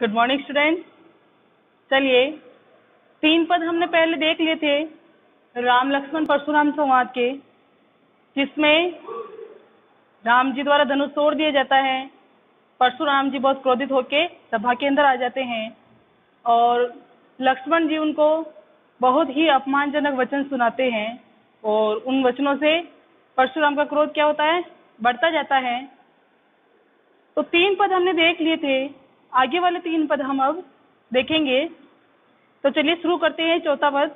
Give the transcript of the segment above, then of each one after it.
Good morning student. चलिए 3 पद हमने पहले देख लिए थे राम लक्ष्मण परशुराम संवाद के, जिसमें राम जी द्वारा धनुष तोड़ दिया जाता है। परशुराम जी बहुत क्रोधित होकर सभा के अंदर आ जाते हैं और लक्ष्मण जी उनको बहुत ही अपमानजनक वचन सुनाते हैं और उन वचनों से परशुराम का क्रोध क्या होता है, बढ़ता जाता है। तो 3 पद हमने देख लिए थे, आगे वाले 3 पद हम अब देखेंगे। तो चलिए शुरू करते हैं 4था पद।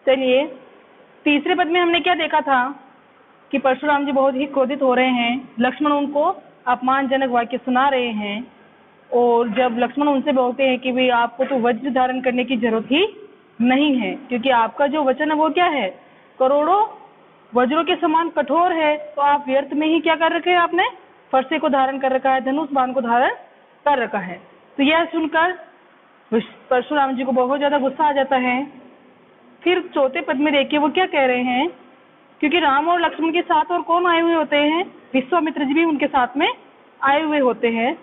चलिए तीसरे पद में हमने क्या देखा था कि परशुराम जी बहुत ही क्रोधित हो रहे हैं, लक्ष्मण उनको अपमानजनक वाक्य सुना रहे हैं और जब लक्ष्मण उनसे बोलते हैं कि भाई आपको तो वज्र धारण करने की जरूरत ही नहीं है, क्योंकि आपका जो वचन है वो क्या है, करोड़ों वज्रों के समान कठोर है, तो आप व्यर्थ में ही क्या कर रखे हैं, आपने फरसे को धारण कर रखा है, धनुष बाण को धारण कर रखा है। तो यह सुनकर परशुराम जी को बहुत ज्यादा गुस्सा आ जाता है। फिर 4थे पद में देखिए वो क्या कह रहे हैं, क्योंकि राम और लक्ष्मण के साथ और कौन आए हुए होते हैं, विश्वामित्र जी भी उनके साथ में आए हुए होते हैं।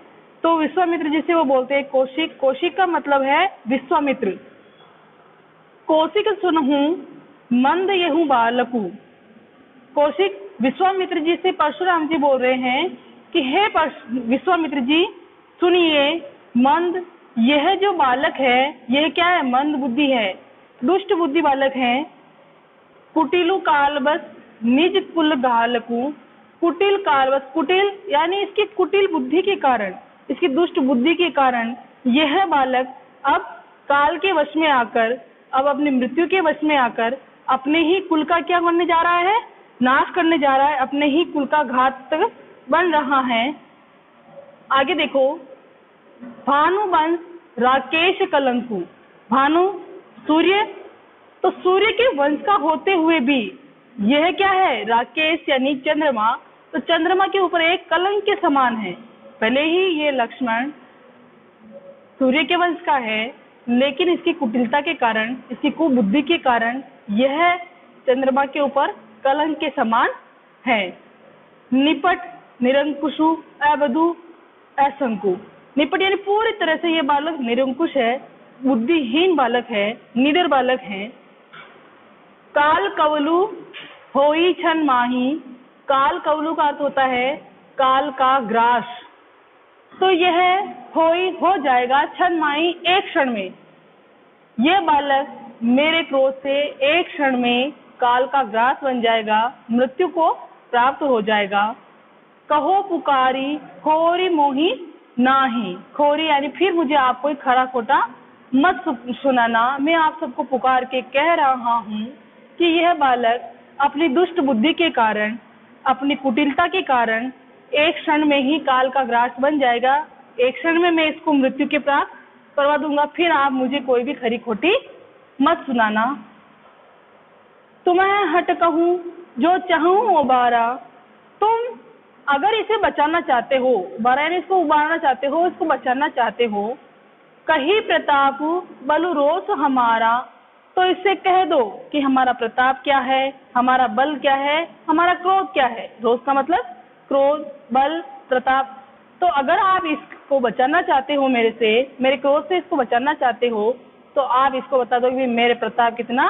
तो विश्वामित्र जी से वो बोलते हैं कौशिक, कौशिक का मतलब है विश्वामित्र। कौशिक सुनहु मंद यहू बालकु। कौशिक विश्वामित्र जी से परशुराम जी बोल रहे हैं कि हे विश्वामित्र जी सुनिए, मंद यह जो बालक है यह क्या है, मंद बुद्धि है, दुष्ट बुद्धि बालक है। कुटिलु कालबस निज कुल गालकु। कुटिल कालबस, कुटिल यानी इसकी कुटिल बुद्धि के कारण, इसकी दुष्ट बुद्धि के कारण यह बालक अब काल के वश में आकर, अब अपनी मृत्यु के वश में आकर अपने ही कुल का क्या करने जा रहा है, नाश करने जा रहा है, अपने ही कुल का घातक बन रहा है। आगे देखो, भानु वंश राकेश कलंकु। भानु सूर्य, तो सूर्य के वंश का होते हुए भी यह क्या है, राकेश यानी चंद्रमा, तो चंद्रमा के ऊपर एक कलंक के समान है। भले ही ये लक्ष्मण सूर्य के वंश का है, लेकिन इसकी कुटिलता के कारण, इसकी कुबुद्धि के कारण यह चंद्रमा के ऊपर कलंक के समान है। निपट निरंकुशु अवधु असंकु। निपट यानी पूरी तरह से ये बालक निरंकुश है, बुद्धिहीन बालक है, निडर बालक है। काल कवलु होई छन माही। काल कवलु का अर्थ होता है काल का ग्रास। तो यह होई हो जाएगा, छन माही एक क्षण में। यह बालक मेरे क्रोध से एक क्षण में काल का ग्रास बन जाएगा, मृत्यु को प्राप्त हो जाएगा। कहो पुकारी खोरी मोही नाही। खोरी यानी फिर मुझे आप कोई खरा खोटा मत सुनाना, मैं आप सबको पुकार के कह रहा हूँ कि यह बालक अपनी दुष्ट बुद्धि के कारण, अपनी कुटिलता के कारण एक क्षण में ही काल का ग्रास बन जाएगा। एक क्षण में मैं इसको मृत्यु के प्राप्त करवा दूंगा, फिर आप मुझे कोई भी खरी खोटी मत सुनाना। तुम्हें हट कहूँ जो चाहूँ उबारा। तुम अगर इसे बचाना चाहते हो, उबारा यानी इसको उबारना चाहते हो, इसको बचाना चाहते हो, कही प्रताप बलु रोष हमारा, तो इससे कह दो कि हमारा प्रताप क्या है, हमारा बल क्या है, हमारा क्रोध क्या है। रोष का मतलब क्रोध, बल, प्रताप। तो अगर आप इसको बचाना चाहते हो मेरे से, मेरे क्रोध से इसको बचाना चाहते हो, तो आप इसको बता दो कि मेरे प्रताप कितना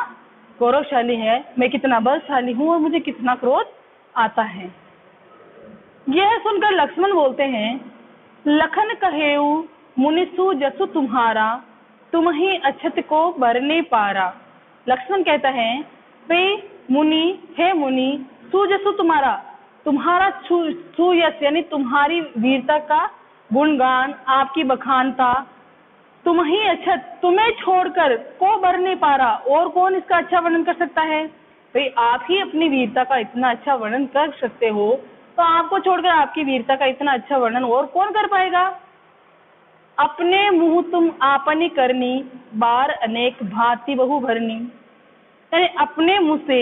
गौरवशाली है, मैं कितना बलशाली हूँ और मुझे कितना क्रोध आता है। यह सुनकर लक्ष्मण बोलते हैं लखन कहेऊ मुनिसु जसु तुम्हारा, तुम ही अछत को बरने पारा। लक्ष्मण कहता है वे मुनि, हे मुनि, सुजसु तुम्हारा, तुम्हारा सुयश यानी तुम्हारी वीरता का गुणगान, आपकी बखानता, तुम ही अछत, तुम्हें छोड़कर को बरने पारा, और कौन इसका अच्छा वर्णन कर सकता है। भाई आप ही अपनी वीरता का इतना अच्छा वर्णन कर सकते हो, तो आपको छोड़कर आपकी वीरता का इतना अच्छा वर्णन और कौन कर पाएगा। अपने मुंह तुम आपनी करनी, बार अनेक भांति बहु भरनी। यानी अपने मुंह से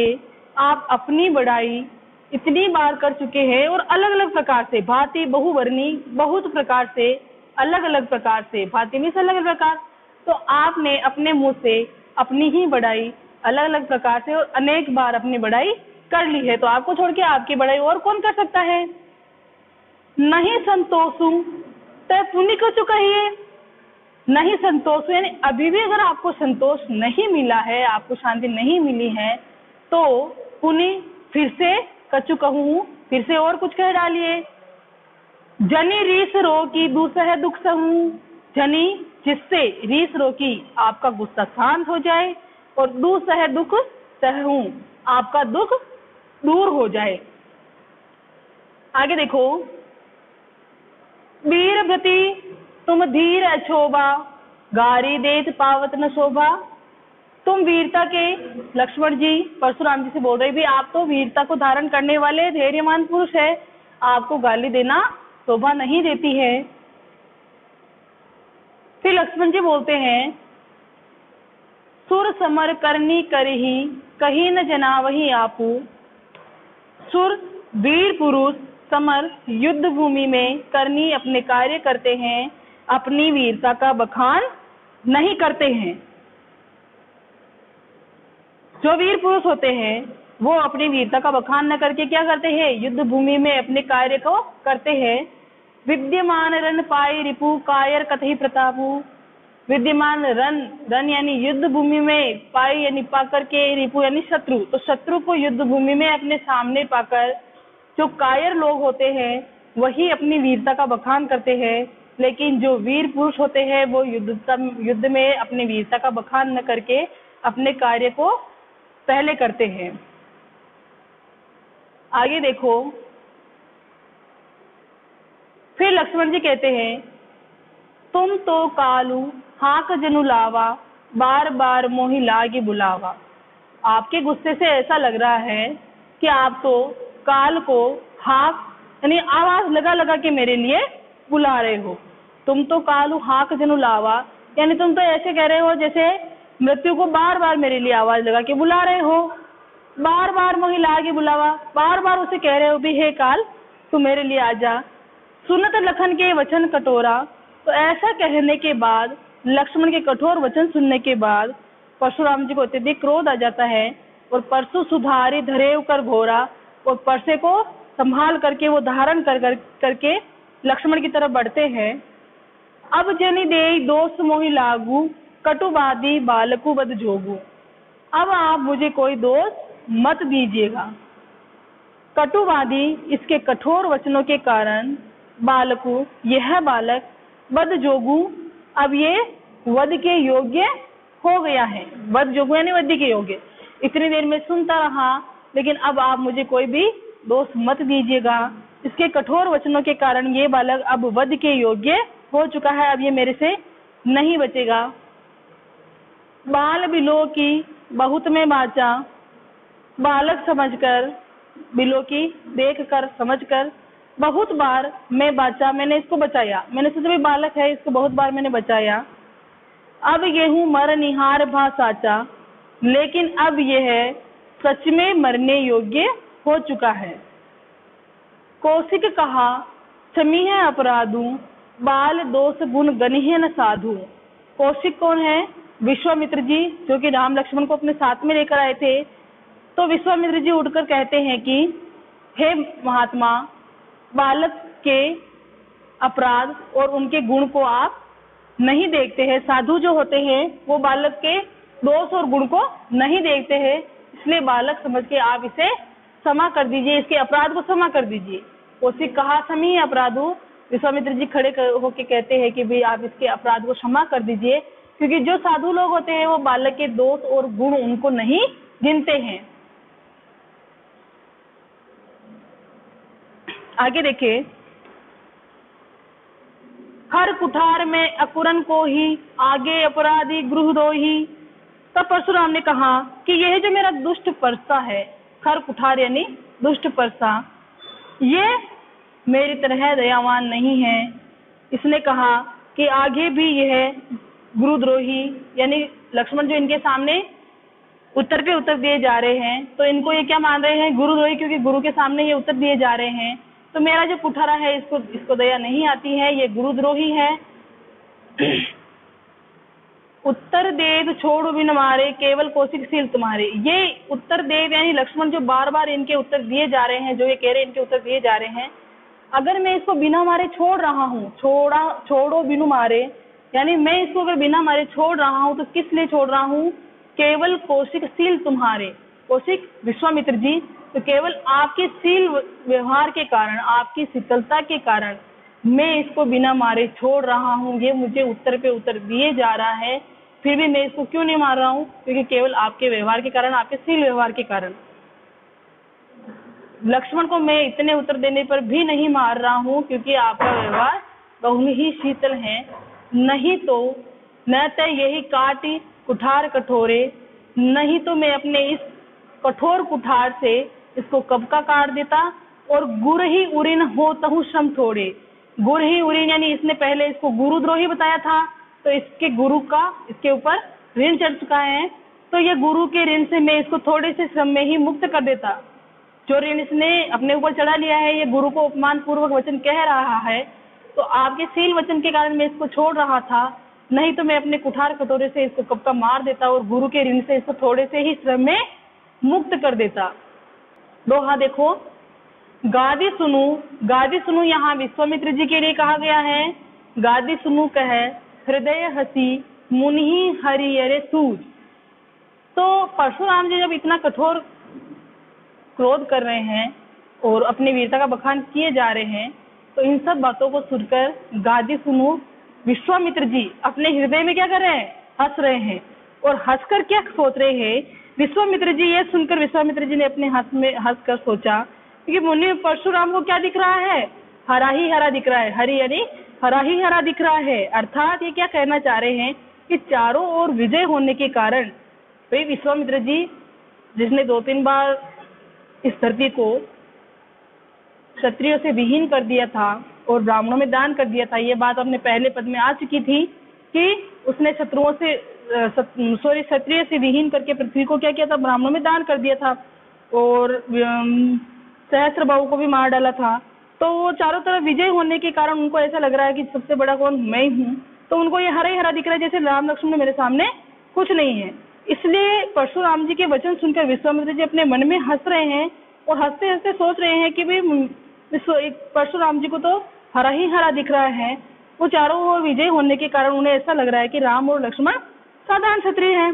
आप अपनी बड़ाई इतनी बार कर चुके हैं और अलग अलग प्रकार से, भांति बहु भरनी, बहुत प्रकार से, अलग अलग प्रकार से, भांति में से अलग अलग प्रकार। तो आपने अपने मुंह से अपनी ही बड़ाई अलग अलग प्रकार से और अनेक बार अपनी बड़ाई कर ली है, तो आपको छोड़ के आपकी बड़ाई और कौन कर सकता है। नहीं संतोषु तय पुण्य को चुकाइए। नहीं संतोष, यानी अभी भी अगर आपको संतोष नहीं मिला है, आपको शांति नहीं मिली है, तो पुनि फिर से कछु कहूँ, फिर से और कुछ कह डालिए। जनी रीस रोकी दूसह दुख सहूँ, जनी जिससे रीस रोकी आपका गुस्सा शांत हो जाए, और दूसह दुख सहूँ आपका दुख दूर हो जाए। आगे देखो, वीर भृति तुम धीर अछोभा, गारी देत पावत न शोभा। तुम वीरता के, लक्ष्मण जी परशुराम जी से बोल रहे भी आप तो वीरता को धारण करने वाले धैर्यवान पुरुष है, आपको गाली देना शोभा नहीं देती है। फिर लक्ष्मण जी बोलते हैं, सुर समर करनी करही, कहीं न जना वही आपू। सुर वीर पुरुष समर युद्ध भूमि में करनी अपने कार्य करते हैं, अपनी वीरता का बखान नहीं करते हैं। जो वीर पुरुष होते हैं वो अपनी वीरता का बखान न करके क्या करते हैं, युद्ध भूमि में अपने कार्य को करते हैं। विद्यमान रन पाई रिपु, कायर कतहि प्रतापु। विद्यमान रन यानी युद्ध भूमि में, पाई यानी पाकर के, रिपु यानी शत्रु, तो शत्रु को युद्ध भूमि में अपने सामने पाकर जो कायर लोग होते हैं वही अपनी वीरता का बखान करते हैं, लेकिन जो वीर पुरुष होते हैं वो युद्ध में अपनी वीरता का बखान न करके अपने कार्य को पहले करते हैं। आगे देखो, फिर लक्ष्मण जी कहते हैं, तुम तो कालू हाक जनु लावा, बार बार मोहि लागे बुलावा। आपके गुस्से से ऐसा लग रहा है कि आप तो काल को हाक यानी आवाज लगा लगा के मेरे लिए बुला रहे हो। तुम तो कालू हाक जनु लावा, यानी तुम तो ऐसे कह रहे हो जैसे मृत्यु को बार बार मेरे लिए आवाज लगा के बुला रहे हो। बार बार मोहि लागे बुलावा, बार बार उसे कह रहे हो भी हे काल तू मेरे लिए आ जा। सुनत लखन के वचन कटोरा, तो ऐसा कहने के बाद, लक्ष्मण के कठोर वचन सुनने के बाद परशुराम जी को अत्यधिक क्रोध आ जाता है, और परशु सुधारी धरेव कर घोरा, और परसे को संभाल करके वो धारण करके लक्ष्मण की तरफ बढ़ते हैं। अब जनि देई दोष मोहि लागू, कटुवादी बालकु बद जोगू। अब आप मुझे कोई दोष मत दीजिएगा। कटुवादी इसके कठोर वचनों के कारण, बालकु यह बालक, बद जोगू अब ये वध के योग्य हो गया है। वध जोगू यानी वध के योग्य। इतनी देर में सुनता रहा, लेकिन अब आप मुझे कोई भी दोष मत दीजिएगा। इसके कठोर वचनों के कारण ये बालक अब वध के योग्य हो चुका है, अब ये मेरे से नहीं बचेगा। बाल बिलो की बहुत में बाचा, बालक समझकर, बिलो की देख कर समझ कर, बहुत बार मैं बाचा, मैंने इसको बचाया। मैंने सोचा भी बालक है, इसको बहुत बार मैंने बचाया। अब ये हूँ मर निहार भा साचा, लेकिन अब यह सच में मरने योग्य हो चुका है। कौशिक कहा समीह अपराधु, बाल दोष गुण गनिह न साधु। कौशिक कौन है? विश्वामित्र जी, जो कि राम लक्ष्मण को अपने साथ में लेकर आए थे। तो विश्वामित्र जी उठकर कहते हैं कि हे महात्मा, बालक के अपराध और उनके गुण को आप नहीं देखते हैं। साधु जो होते हैं वो बालक के दोष और गुण को नहीं देखते हैं, इसलिए बालक समझ के आप इसे क्षमा कर दीजिए, इसके अपराध को क्षमा कर दीजिए। कौशिक कहा समी अपराधु, विश्वामित्र जी खड़े होके कहते हैं कि भाई आप इसके अपराध को क्षमा कर दीजिए, क्योंकि जो साधु लोग होते हैं वो बालक के दोष और गुण उनको नहीं गिनते हैं। आगे देखिए, हर कुठार में अकुरन को ही, आगे अपराधी गृह दो ही। तब परशुराम ने कहा कि यह जो मेरा दुष्ट परसा है, खर कुठार यानी दुष्ट परसा, ये मेरी तरह दयावान नहीं है। इसने कहा कि आगे भी यह गुरुद्रोही, यानी लक्ष्मण जो इनके सामने उत्तर पे उत्तर दिए जा रहे हैं, तो इनको ये क्या मान रहे हैं? गुरुद्रोही, क्योंकि गुरु के सामने ये उत्तर दिए जा रहे हैं। तो मेरा जो कुठारा है इसको दया नहीं आती है, ये गुरुद्रोही है। उत्तर देव छोड़ बिन मारे, केवल कौशिक सील तुम्हारे। ये उत्तर देव यानी लक्ष्मण जो बार बार इनके उत्तर दिए जा रहे हैं, जो ये कह रहे हैं इनके उत्तर दिए जा रहे हैं, अगर मैं इसको बिना मारे छोड़ रहा हूँ, छोड़ो बिनु मारे, यानी मैं इसको अगर बिना मारे छोड़ रहा हूँ तो किस लिए छोड़ रहा हूँ? केवल कौशिकशील तुम्हारे, कौशिक विश्वामित्र जी, तो केवल आपके शील व्यवहार के कारण, आपकी शीतलता के कारण मैं इसको बिना मारे छोड़ रहा हूँ। ये मुझे उत्तर पे उत्तर दिए जा रहा है, फिर भी मैं इसको क्यों नहीं मार रहा हूँ? क्योंकि केवल आपके व्यवहार के कारण, आपके शील व्यवहार के कारण। लक्ष्मण को मैं इतने उत्तर देने पर भी नहीं मार रहा हूँ क्योंकि आपका व्यवहार बहुत ही शीतल है। नहीं तो न तो यही काटी कुठार कठोरे, नहीं तो मैं अपने इस कठोर कुठार से इसको कब का काट देता। और गुर ही उरिन हो तहु श्रम थोड़े, गुर ही उरिन यानी इसने पहले इसको गुरुद्रोही बताया था, तो इसके गुरु का इसके ऊपर ऋण चढ़ चुका है, तो ये गुरु के ऋण से मैं इसको थोड़े से श्रम में ही मुक्त कर देता। जो ऋण इसने अपने ऊपर चढ़ा लिया है, ये गुरु को अपमान पूर्वक वचन कह रहा है, तो आपके शील वचन के कारण मैं इसको छोड़ रहा था। नहीं तो मैं अपने कुठार कटोरे से इसको कब का मार देता और गुरु के ऋण से इसको थोड़े से ही श्रम में मुक्त कर देता। दोहा देखो, गादी सुनु, गादी सुनु यहाँ विश्वामित्र जी के लिए कहा गया है। गादी सुनु कह हृदय हसी मुनि हरियरे सूझ। तो परशुराम जी जब इतना कठोर क्रोध कर रहे हैं और अपनी वीरता का बखान किए जा रहे हैं, तो इन सब बातों को सुनकर गादी सुनु विश्वामित्र जी अपने हृदय में क्या कर रहे हैं? हंस रहे हैं। और हंसकर क्या सोच रहे हैं विश्वामित्र जी? ये सुनकर विश्वामित्र जी ने अपने हंसकर सोचा कि मुनि परशुराम को क्या दिख रहा है? हरा ही हरा दिख रहा है। हरी यानी हरा ही हरा दिख रहा है। अर्थात ये क्या कहना चाह रहे हैं कि चारों ओर विजय होने के कारण भाई विश्वामित्र जी, जिसने 2-3 बार इस धरती को क्षत्रियों से विहीन कर दिया था और ब्राह्मणों में दान कर दिया था, ये बात अपने पहले पद में आ चुकी थी कि उसने क्षत्रिय से विहीन करके पृथ्वी को क्या किया था? ब्राह्मणों में दान कर दिया था और सहस्त्रबाहु को भी मार डाला था। तो चारों तरफ विजय होने के कारण उनको ऐसा लग रहा है कि सबसे बड़ा कौन? मैं ही हूँ। तो उनको ये हरा ही हरा दिख रहा है, जैसे राम लक्ष्मण मेरे सामने कुछ नहीं है। इसलिए परशुराम जी के वचन सुनकर विश्वामित्र जी अपने मन में हंस रहे हैं और हंसते हंसते सोच रहे हैं कि भाई परशुराम जी को तो हरा ही हरा दिख रहा है। वो चारों ओर विजय होने के कारण उन्हें ऐसा लग रहा है कि राम और लक्ष्मण साधारण क्षत्रिय हैं।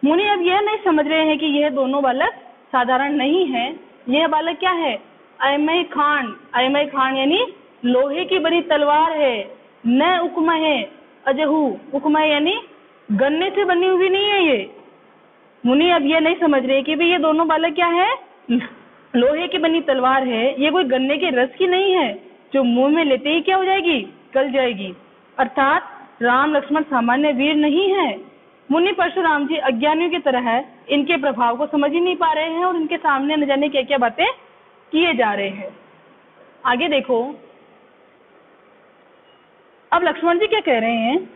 मुनि अब यह नहीं समझ रहे हैं कि यह दोनों बालक साधारण नहीं है। यह बालक क्या है? अयमय खान। अयमय खान यानी लोहे की बनी तलवार है। न उकमा है अजहू, उकमा यानी गन्ने से बनी हुई नहीं है ये। मुनि अब ये नहीं समझ रहे कि भाई ये दोनों बालक क्या है? लोहे की बनी तलवार है, ये कोई गन्ने के रस की नहीं है जो मुंह में लेते ही क्या हो जाएगी? गल जाएगी। अर्थात राम लक्ष्मण सामान्य वीर नहीं है। मुनि परशुराम जी अज्ञानियों की तरह है, इनके प्रभाव को समझ ही नहीं पा रहे हैं और इनके सामने न जाने क्या क्या बातें किए जा रहे हैं। आगे देखो, अब लक्ष्मण जी क्या कह रहे हैं?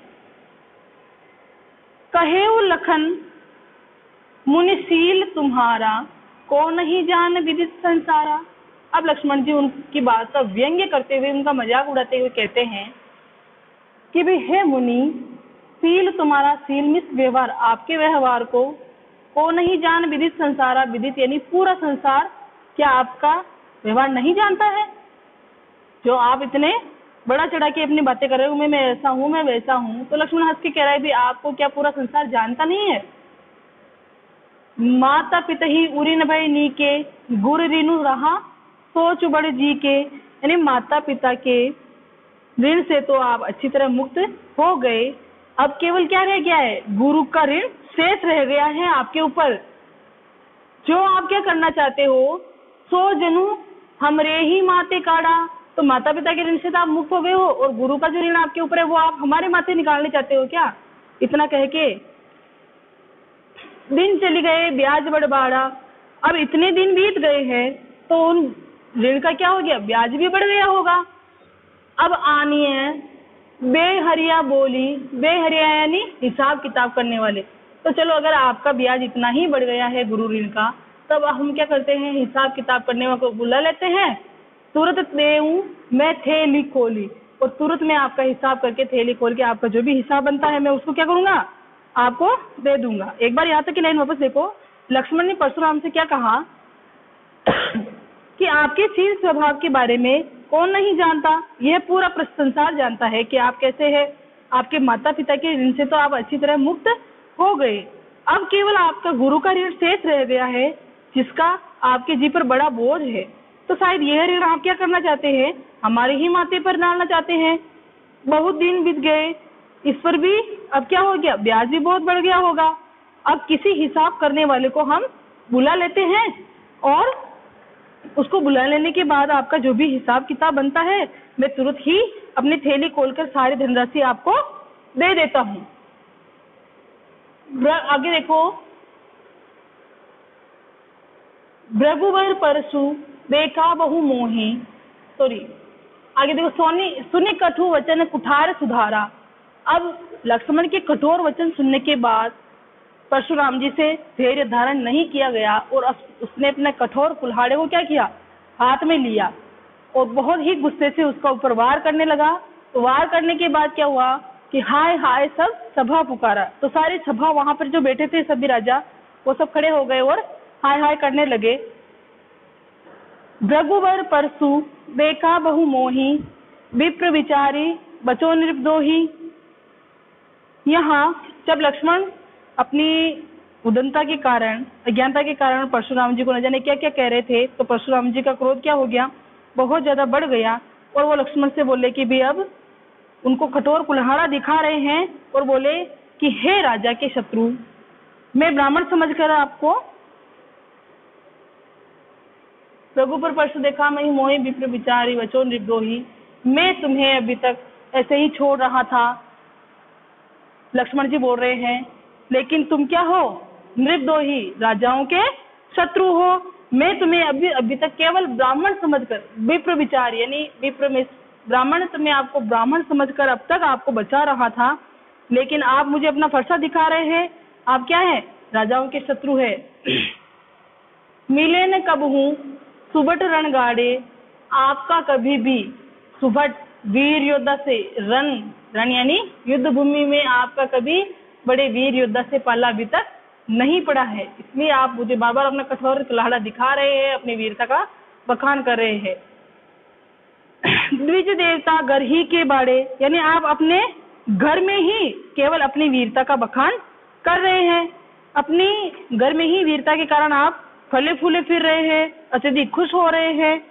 कहेउ लखन मुनिशील तुम्हारा, को नहीं जान विदित संसारा। अब लक्ष्मण जी उनकी बात का व्यंग्य करते हुए, उनका मजाक उड़ाते हुए कहते हैं कि भाई हे मुनि, शील तुम्हारा, शीलमित व्यवहार, आपके व्यवहार को नहीं जान विदित संसारा। विदित यानी पूरा संसार क्या आपका व्यवहार नहीं जानता है? जो आप इतने बड़ा चढ़ा के अपनी बातें कर रहे हो, मैं ऐसा हूँ, मैं वैसा हूँ। तो लक्ष्मण हंस के कह रहा है भी आपको क्या पूरा संसार जानता नहीं है? माता पिता ही उरिन भय नीके, गुर ऋणु रहा सोच बड़ जी के। यानी माता पिता के ऋण से तो आप अच्छी तरह मुक्त हो गए, अब केवल क्या रह गया है? गुरु का ऋण शेष रह गया है आपके ऊपर। जो आप क्या करना चाहते हो? सो जनु हमरे ही माते काढ़ा। तो माता पिता के ऋण से तो आप मुक्त हो गए हो और गुरु का जो ऋण आपके ऊपर है वो आप हमारे माथे निकालने चाहते हो क्या? इतना कह के दिन चली गए, ब्याज बढ़ बाढ़ा। अब इतने दिन बीत गए हैं तो उन ऋण का क्या हो गया? ब्याज भी बढ़ गया होगा। अब आनी है बेहरिया बोली, बेहरिया यानी हिसाब किताब करने वाले। तो चलो अगर आपका ब्याज इतना ही बढ़ गया है गुरु ऋण का, तब हम क्या करते हैं? हिसाब किताब करने वाले को बुला लेते हैं, तुरंत देऊं मैं थैली खोली, और तुरंत मैं आपका हिसाब करके थैली खोल के आपका जो भी हिसाब बनता है मैं उसको क्या करूंगा? आपको दे दूंगा। एक बार यहाँ तक की लाइन वापस देखो। लक्ष्मण ने परशुराम से क्या कहा कि आपके शील स्वभाव के बारे में कौन नहीं जानता? यह पूरा संसार जानता है कि आप कैसे हैं। आपके माता पिता के ऋण से तो आप अच्छी तरह मुक्त हो गए। अब केवल आपका गुरु का ऋण शेष रह गया है, जिसका आपके जी पर बड़ा बोझ है। तो शायद यह ऋण आप क्या करना चाहते हैं, हमारे ही माथे पर डालना चाहते हैं। बहुत दिन बीत गए, इस पर भी अब क्या हो गया, ब्याज भी बहुत बढ़ गया होगा। अब किसी हिसाब करने वाले को हम बुला लेते हैं और उसको बुला लेने के बाद आपका जो भी हिसाब किताब बनता है, मैं तुरंत ही अपनी थैली खोलकर सारी धनराशि आपको दे देता हूँ। आगे देखो, भृगुवर परशु देखा बहु मोही, सॉरी आगे देखो, सुनि कठोर वचन कुठार सुधारा। अब लक्ष्मण के कठोर वचन सुनने के बाद परशुराम जी से धैर्य धारण नहीं किया गया और उसने अपने कठोर कुल्हाड़े को क्या किया, हाथ में लिया और बहुत ही गुस्से से उसका ऊपर वार करने लगा। तो वार करने के बाद क्या हुआ कि हाय हाय सब सभा पुकारा। तो सारी सभा, वहां पर जो बैठे थे सभी राजा, वो सब खड़े हो गए और हाय हाय करने लगे। भृगुवर परशु देखा बहु मोही, विप्र विचारी बचो निर्दोही। यहाँ जब लक्ष्मण अपनी उदंता के कारण, अज्ञानता के कारण परशुराम जी को न जाने क्या क्या कह रहे थे, तो परशुराम जी का क्रोध क्या हो गया, बहुत ज्यादा बढ़ गया। और वो लक्ष्मण से बोले कि भी अब उनको कठोर कुल्हाड़ा दिखा रहे हैं और बोले कि हे राजा के शत्रु, मैं ब्राह्मण समझकर आपको रघुपर परशु देखा मैं मोहि विप्र विचारी वचो निर्द्रोही, मैं तुम्हें अभी तक ऐसे ही छोड़ रहा था, लक्ष्मण जी बोल रहे हैं, लेकिन तुम क्या हो, निर्द्रोही, राजाओं के शत्रु हो। मैं तुम्हें अभी तक केवल ब्राह्मण समझकर, विप्र विचार यानी विप्र में ब्राह्मण, तुम्हें आपको ब्राह्मण समझकर अब तक आपको बचा रहा था, लेकिन आप मुझे अपना फरसा दिखा रहे हैं, आप क्या है, राजाओं के शत्रु है। मिले न कब हूँ सुबट रणगाड़े, आपका कभी भी सुबट वीर योद्धा से रण यानी युद्ध भूमि में आपका कभी बड़े वीर योद्धा से पाला अभी तक नहीं पड़ा है, इसलिए आप मुझे बार बार अपना कठोर कुल्हाड़ा दिखा रहे हैं, अपनी वीरता का बखान कर रहे हैं। द्विज देवता घर ही के बाड़े, यानी आप अपने घर में ही केवल अपनी वीरता का बखान कर रहे हैं, अपनी घर में ही वीरता के कारण आप फले फूले फिर रहे हैं, अत्यधिक खुश हो रहे हैं,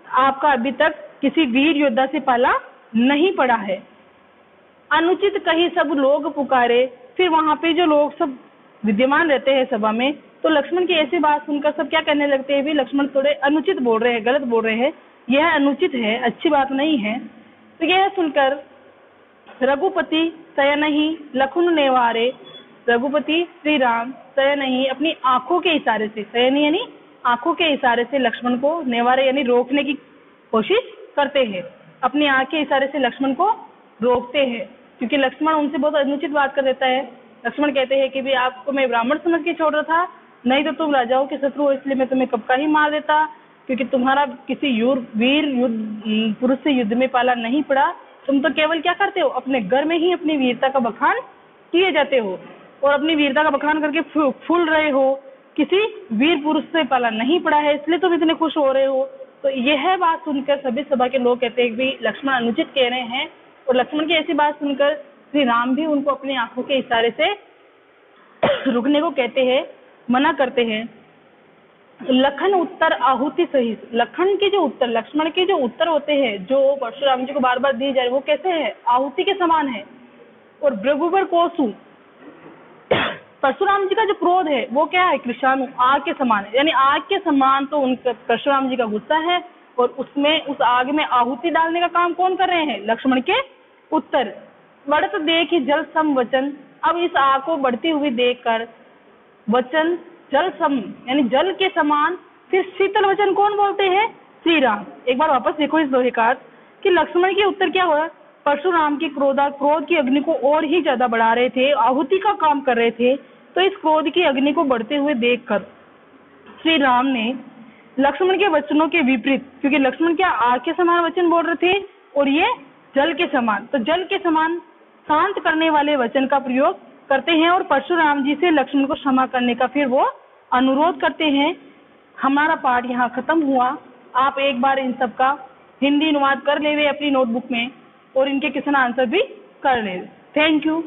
आपका अभी तक किसी वीर योद्धा से पाला नहीं पड़ा है। अनुचित कही सब लोग पुकारे, फिर वहां पे जो लोग सब विद्यमान रहते हैं सभा में, तो लक्ष्मण की ऐसी बात सुनकर सब क्या कहने लगते हैं, भी लक्ष्मण थोड़े अनुचित बोल रहे हैं, गलत बोल रहे हैं, यह अनुचित है, अच्छी बात नहीं है। तो यह सुनकर रघुपति शयन ही लखुन नेवारे, रघुपति श्री राम शयन ही अपनी आंखों के इशारे से, शयन यानी आंखों के इशारे से लक्ष्मण को नेवारे यानी रोकने की कोशिश करते हैं, अपनी आंख के इशारे से लक्ष्मण को रोकते हैं, क्योंकि लक्ष्मण उनसे बहुत अनुचित बात कर देता है। लक्ष्मण कहते हैं कि भी आपको मैं ब्राह्मण समझ के छोड़ रहा था, नहीं तो तुम राजाओं के शत्रु हो, इसलिए मैं तुम्हें कब का ही मार देता, क्योंकि तुम्हारा किसी वीर पुरुष से युद्ध में पाला नहीं पड़ा, तुम तो केवल क्या करते हो, अपने घर में ही अपनी वीरता का बखान किए जाते हो और अपनी वीरता का बखान करके फूल रहे हो, किसी वीर पुरुष से पाला नहीं पड़ा है, इसलिए तुम इतने खुश हो रहे हो। तो यह बात सुनकर सभी सभा के लोग कहते हैं कि लक्ष्मण अनुचित कह रहे हैं, और लक्ष्मण की ऐसी बात सुनकर श्री राम भी उनको अपनी आंखों के इशारे से रुकने को कहते हैं, मना करते हैं। लखन उत्तर आहुति सहित, लखन के जो उत्तर, लक्ष्मण के जो उत्तर होते हैं जो परशुराम जी को बार बार दिए जा रहे, वो कैसे है, आहुति के समान है। और भृगुवर कोसु, परशुराम जी का जो क्रोध है वो क्या है, कृषाणु, आग के समान है, यानी आग के समान तो उनका परशुराम जी का गुस्सा है, और उसमें उस आग में आहुति डालने का काम कौन कर रहे हैं, लक्ष्मण के उत्तर। बढ़त देख जल सम वचन, अब इस आग को बढ़ती हुई देखकर वचन जल सम यानी जल के समान, फिर शीतल वचन कौन बोलते हैं, श्री राम। एक बार वापस देखो इस दोहे का कि लक्ष्मण के उत्तर क्या हुआ, परशुराम की क्रोध की अग्नि को और ही ज्यादा बढ़ा रहे थे, आहुति का काम कर रहे थे। तो इस क्रोध की अग्नि को बढ़ते हुए देखकर श्री राम ने लक्ष्मण के वचनों के विपरीत, क्योंकि लक्ष्मण क्या आग के समान वचन बोल रहे थे और ये जल के समान, तो जल के समान शांत करने वाले वचन का प्रयोग करते हैं और परशुराम जी से लक्ष्मण को क्षमा करने का फिर वो अनुरोध करते हैं। हमारा पाठ यहाँ खत्म हुआ। आप एक बार इन सब का हिंदी अनुवाद कर ले अपनी नोटबुक में और इनके क्वेश्चन आंसर भी कर ले। Thank you.